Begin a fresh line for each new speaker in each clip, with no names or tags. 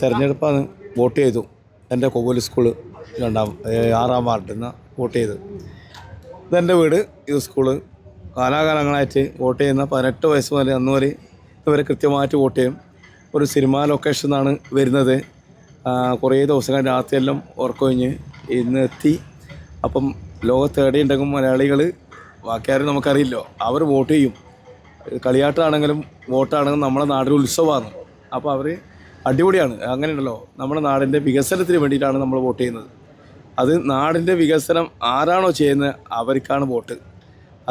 തെരഞ്ഞെടുപ്പാണ് വോട്ട് ചെയ്തു. എൻ്റെ കൊവ്വൂർ സ്കൂള് 6-ാം വാർഡിൽ നിന്ന് വോട്ട് ചെയ്തു. ഇതെൻ്റെ വീട്, ഇത് സ്കൂള്. കാലാകാലങ്ങളായിട്ട് വോട്ട് ചെയ്യുന്ന 18 വയസ്സ് മുതൽ അന്ന് വരെ ഇവരെ കൃത്യമായിട്ട് വോട്ട് ചെയ്യും. ഒരു സിനിമാ ലൊക്കേഷൻ നിന്നാണ് വരുന്നത്. കുറേ ദിവസങ്ങൾ രാത്രിയെല്ലാം ഉറക്കൊഴിഞ്ഞ് ഇന്ന് എത്തി. അപ്പം ലോകത്ത് എവിടെയുണ്ടെങ്കിലും മലയാളികൾ ബാക്കിയാരും നമുക്കറിയില്ലോ, അവർ വോട്ട് ചെയ്യും. കളിയാട്ടമാണെങ്കിലും വോട്ടാണെങ്കിലും നമ്മുടെ നാടിന് ഉത്സവമാണ്. അപ്പോൾ അവർ അടിപൊളിയാണ്. അങ്ങനെയുണ്ടല്ലോ, നമ്മുടെ നാടിൻ്റെ വികസനത്തിന് വേണ്ടിയിട്ടാണ് നമ്മൾ വോട്ട് ചെയ്യുന്നത്. അത് നാടിൻ്റെ വികസനം ആരാണോ ചെയ്യുന്നത് അവർക്കാണ് വോട്ട്.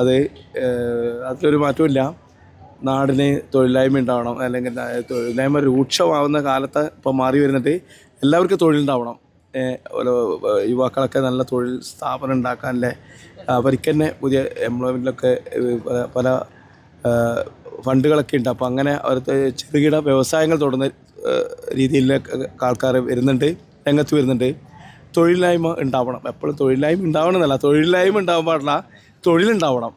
അതിലൊരു മാറ്റമില്ല. നാടിന് തൊഴിലില്ലായ്മ ഉണ്ടാവണം, അല്ലെങ്കിൽ തൊഴിലില്ലായ്മ രൂക്ഷമാവുന്ന കാലത്ത് ഇപ്പം മാറി വരുന്നിട്ട് എല്ലാവർക്കും തൊഴിലുണ്ടാവണം. യുവാക്കളൊക്കെ നല്ല തൊഴിൽ സ്ഥാപനം ഉണ്ടാക്കാനല്ലേ, അവർക്ക് തന്നെ പുതിയ എംപ്ലോയ്മെൻറ്റിലൊക്കെ പല ഫണ്ടുകളൊക്കെ ഉണ്ട്. അപ്പോൾ അങ്ങനെ അവർക്ക് ചെറുകിട വ്യവസായങ്ങൾ തുടങ്ങുന്ന രീതിയിലൊക്കെ ആൾക്കാർ വരുന്നുണ്ട്, രംഗത്ത് വരുന്നുണ്ട്. തൊഴിലില്ലായ്മ ഉണ്ടാവണം, എപ്പോഴും തൊഴിലില്ലായ്മ ഉണ്ടാവണമെന്നല്ല, തൊഴിലില്ലായ്മ ഉണ്ടാവാൻ പാടില്ല, തൊഴിലുണ്ടാവണം.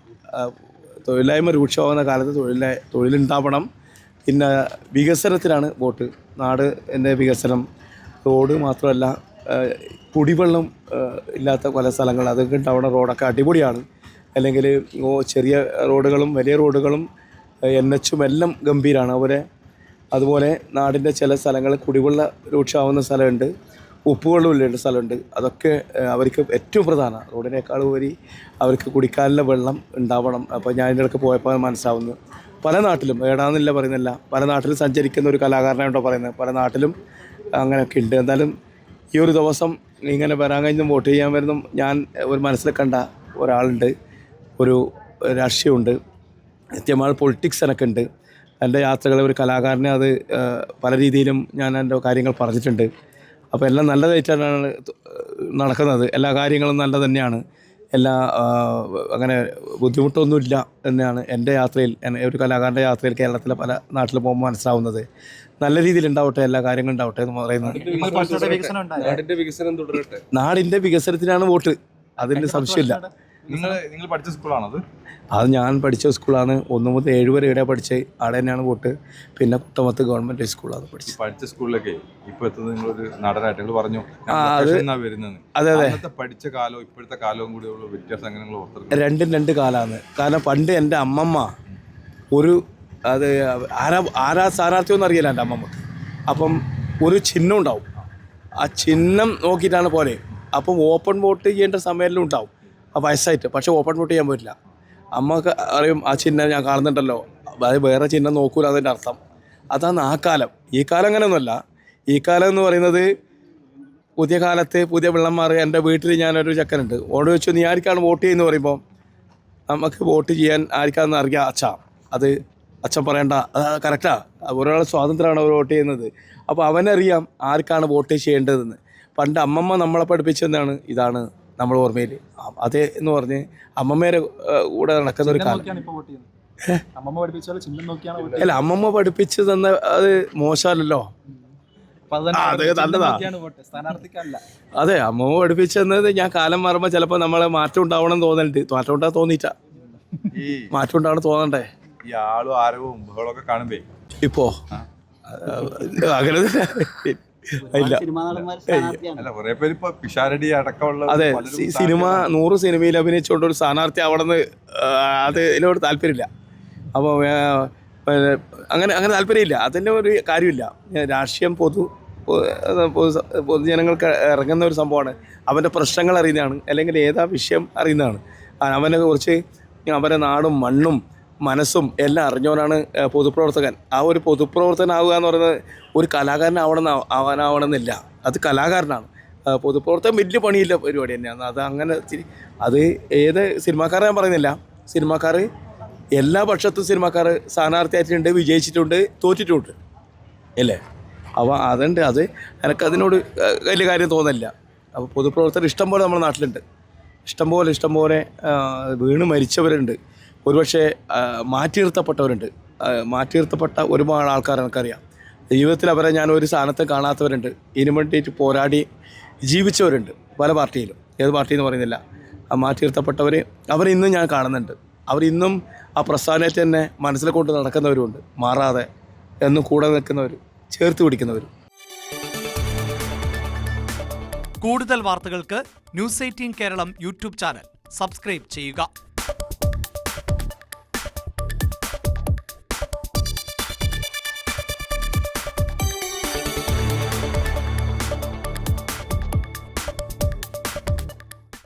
തൊഴിലില്ലായ്മ രൂക്ഷമാകുന്ന കാലത്ത് തൊഴിലുണ്ടാവണം. പിന്നെ വികസനത്തിനാണ് വോട്ട്. നാടിൻ്റെ വികസനം, റോഡ് മാത്രമല്ല, കുടിവെള്ളം ഇല്ലാത്ത പല സ്ഥലങ്ങൾ അതൊക്കെ ഉണ്ടാവണം. റോഡൊക്കെ അടിപൊളിയാണ്. അല്ലെങ്കിൽ ചെറിയ റോഡുകളും വലിയ റോഡുകളും NH എല്ലാം ഗംഭീരമാണ്. അതുപോലെ നാടിൻ്റെ ചില സ്ഥലങ്ങൾ കുടിവെള്ള രൂക്ഷമാവുന്ന സ്ഥലമുണ്ട്, ഉപ്പുവെള്ളമില്ലേണ്ട സ്ഥലമുണ്ട്. അതൊക്കെ അവർക്ക് ഏറ്റവും പ്രധാനമാണ്. റോഡിനേക്കാൾ ഉപരി അവർക്ക് കുടിക്കാനുള്ള വെള്ളം ഉണ്ടാവണം. അപ്പോൾ ഞാൻ ഇതിൻ്റെ ഇടയ്ക്ക് പോയപ്പോൾ മനസ്സിലാവുന്നു, പല നാട്ടിലും ഏടാന്നില്ല പറയുന്നില്ല, പല നാട്ടിലും സഞ്ചരിക്കുന്ന ഒരു കലാകാരനായിട്ടോ പറയുന്നത്, പല നാട്ടിലും അങ്ങനെയൊക്കെ ഉണ്ട്. എന്തായാലും ഈ ഒരു ദിവസം ഇങ്ങനെ വരാൻ കഴിഞ്ഞും വോട്ട് ചെയ്യാൻ വരുന്നു. ഞാൻ ഒരു മനസ്സിൽ കണ്ട ഒരാളുണ്ട്, ഒരു രാഷ്ട്രീയമുണ്ട്, കൃത്യമായ പൊളിറ്റിക്സ് എന്നൊക്കെ ഉണ്ട്. എൻ്റെ യാത്രകളെ ഒരു കലാകാരനെ അത് പല രീതിയിലും ഞാൻ എൻ്റെ കാര്യങ്ങൾ പറഞ്ഞിട്ടുണ്ട്. അപ്പോൾ എല്ലാം നല്ലതായിട്ടാണ് നടക്കുന്നത്. എല്ലാ കാര്യങ്ങളും നല്ല തന്നെയാണ്. അങ്ങനെ ബുദ്ധിമുട്ടൊന്നുമില്ല തന്നെയാണ് എൻ്റെ യാത്രയിൽ, ഒരു കലാകാരൻ്റെ യാത്രയിൽ കേരളത്തിലെ പല നാട്ടിൽ പോകുമ്പോൾ മനസ്സിലാവുന്നത്. നല്ല രീതിയിൽ ഉണ്ടാവട്ടെ, എല്ലാ കാര്യങ്ങളും ഉണ്ടാവട്ടെ എന്ന് പറയുന്നത്. നാടിൻ്റെ വികസനത്തിനാണ് വോട്ട്, അതിന് സംശയമില്ല.
നിങ്ങൾ പഠിച്ച സ്കൂളാണത്?
അത് ഞാൻ പഠിച്ച സ്കൂളാണ്. 1 മുതൽ 7 വരെ ഇവിടെ പഠിച്ച് അവിടെ തന്നെയാണ് വോട്ട്. പിന്നെ കുട്ടമത്ത് ഗവൺമെൻറ് സ്കൂളാണ് പഠിച്ചത്.
പഠിച്ച സ്കൂളിലൊക്കെ ഇപ്പോൾ എത്തുന്നത് നിങ്ങളൊരു നടനായിട്ട് നിങ്ങൾ പറഞ്ഞു വരുന്നത്.
അതെ അതെ,
പഠിച്ച കാലവും ഇപ്പോഴത്തെ കാലവും കൂടിയുള്ള വ്യത്യാസം അങ്ങനെ നിങ്ങൾ ഓർത്തത്?
രണ്ടും രണ്ട് കാലമാണ്. കാരണം പണ്ട് എൻ്റെ അമ്മമ്മ ഒരു ആരാ സ്ഥാനാർത്ഥിയൊന്നും അറിയില്ല എൻ്റെ അമ്മമ്മക്ക്. അപ്പം ഒരു ചിഹ്നം ഉണ്ടാവും, ആ ചിഹ്നം നോക്കിയിട്ടാണ് പോലെ. അപ്പം ഓപ്പൺ വോട്ട് ചെയ്യേണ്ട സമയമെല്ലാം ഉണ്ടാവും വയസ്സായിട്ട്, പക്ഷേ ഓപ്പൺ വോട്ട് ചെയ്യാൻ പറ്റില്ല. അമ്മക്ക് അറിയും, ആ ചിഹ്നം ഞാൻ കാണുന്നുണ്ടല്ലോ, അത് വേറെ ചിഹ്നം നോക്കൂല, അതിൻ്റെ അർത്ഥം അതാണ് ആ കാലം. ഈ കാലം അങ്ങനെയൊന്നുമല്ല. ഈ കാലം എന്ന് പറയുന്നത് പുതിയ കാലത്ത് പുതിയ പിള്ളന്മാർ. എൻ്റെ വീട്ടിൽ ഞാനൊരു ചക്കനുണ്ട്, ഓട് വെച്ചു നീ ആർക്കാണ് വോട്ട് ചെയ്യുന്നത് പറയുമ്പോൾ നമുക്ക് വോട്ട് ചെയ്യാൻ ആർക്കാണെന്ന് അറിയാം. അത് അച്ഛൻ പറയണ്ട, അത് കറക്റ്റാ, ഒരാൾ സ്വാതന്ത്ര്യമാണ് അവർ വോട്ട് ചെയ്യുന്നത്. അപ്പോൾ അവനറിയാം ആർക്കാണ് വോട്ട് ചെയ്യേണ്ടതെന്ന്. പണ്ട് അമ്മമ്മ നമ്മളെ പഠിപ്പിച്ചെന്നാണ്, ഇതാണ് നമ്മൾ ഓർമ്മയിൽ. അതേ എന്ന് പറഞ്ഞ് അമ്മമ്മേരെ കൂടെ നടക്കുന്ന ഒരു കാലം. അല്ല, അമ്മമ്മ പഠിപ്പിച്ച് തന്ന അത് മോശമല്ലല്ലോ, അത് നല്ലതാ. അതെ, അമ്മമ്മ പഠിപ്പിച്ചു തന്നത് ഞാൻ കാലം മാറുമ്പോൾ ചിലപ്പോൾ നമ്മളെ മാറ്റം ഉണ്ടാവണം എന്ന് തോന്നലുണ്ട്. മാറ്റം ഉണ്ടാകാൻ തോന്നിയിട്ടാ, മാറ്റം ഉണ്ടാവണം തോന്നണ്ടേ.
ഈ ആളും ആരവും ബഹളമൊക്കെ കാണുമ്പേ
ഇപ്പോ അങ്ങനെ ഇല്ല. അതെ, സിനിമ 100 സിനിമയിൽ അഭിനയിച്ചുകൊണ്ട് ഒരു സ്ഥാനാർത്ഥി ആവണമെന്ന് ഇതിനോട് താല്പര്യമില്ല. അപ്പോൾ അങ്ങനെ താല്പര്യമില്ല, അതിൻ്റെ ഒരു കാര്യമില്ല. രാഷ്ട്രീയം പൊതുജനങ്ങൾക്ക് ഇറങ്ങുന്ന ഒരു സംഭവമാണ്. അവൻ്റെ പ്രശ്നങ്ങൾ അറിയുന്നതാണ്, അല്ലെങ്കിൽ ഏതാ വിഷയം അറിയുന്നതാണ്. അവനെ കുറിച്ച് അവൻ്റെ നാടും മണ്ണും മനസ്സും എല്ലാം അറിഞ്ഞവനാണ് പൊതുപ്രവർത്തകൻ. ആ ഒരു പൊതുപ്രവർത്തകനാവുക എന്ന് പറയുന്നത് ഒരു ആവാനാവണമെന്നില്ല, അത് കലാകാരനാണ്. പൊതുപ്രവർത്തകൻ വലിയ പണിയില്ല പരിപാടി തന്നെയാണ്. അത് ഏത് സിനിമാക്കാരെ ഞാൻ പറയുന്നില്ല, സിനിമാക്കാർ എല്ലാ പക്ഷത്തും സിനിമാക്കാർ സ്ഥാനാർത്ഥിയായിട്ടുണ്ട്, വിജയിച്ചിട്ടുണ്ട്, തോറ്റിട്ടുണ്ട് അല്ലേ. അപ്പോൾ അതുണ്ട്, എനിക്കതിനോട് വലിയ കാര്യം തോന്നില്ല. അപ്പോൾ പൊതുപ്രവർത്തകർ ഇഷ്ടംപോലെ നമ്മുടെ നാട്ടിലുണ്ട്, ഇഷ്ടംപോലെ വീണ് മരിച്ചവരുണ്ട്, ഒരുപക്ഷെ മാറ്റി നിർത്തപ്പെട്ടവരുണ്ട്. മാറ്റി നിർത്തപ്പെട്ട ഒരുപാട് ആൾക്കാർ എനിക്കറിയാം. ജീവിതത്തിൽ അവരെ ഞാൻ ഒരു സ്ഥാനത്ത് കാണാത്തവരുണ്ട്. ഇതിനു വേണ്ടിയിട്ട് പോരാടി ജീവിച്ചവരുണ്ട് പല പാർട്ടിയിലും. ഏത് പാർട്ടിയെന്ന് പറയുന്നില്ല. ആ മാറ്റി നിർത്തപ്പെട്ടവർ അവരിന്നും ഞാൻ കാണുന്നുണ്ട്. അവരിന്നും ആ പ്രസ്ഥാനത്തെ തന്നെ മനസ്സിൽ കൊണ്ട് നടക്കുന്നവരുമുണ്ട്, മാറാതെ എന്നും കൂടെ നിൽക്കുന്നവർ, ചേർത്ത് പിടിക്കുന്നവരും.
കൂടുതൽ വാർത്തകൾക്ക് News 18 Keralam YouTube channel subscribe ചെയ്യുക.